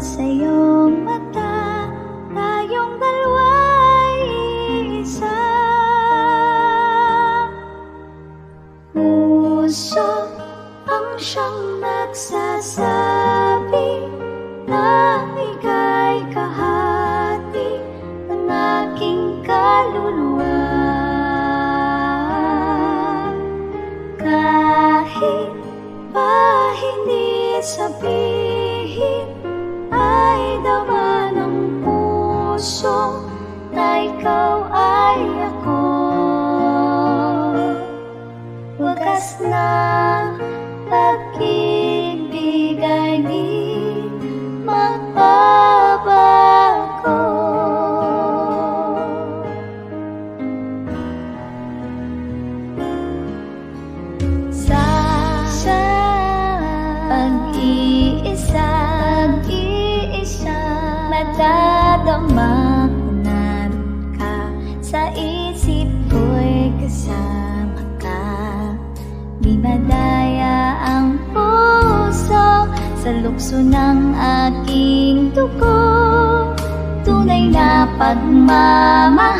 sa iyong mata, tayong dalawa'y isa. Puso ang siyang nagsasabi na ika'y kahati ng aking kaluluwa. Kahit pa hindi sabihin, ay dama ng puso na ikaw ay ako. Wagas na pag-ibig ay di magbabago. Sa pag-iisa, madadama ko na ka sa isip ko'y kasama ka. Di madaya ang puso sa lukso ng aking dugo. Tunay na pagmamahal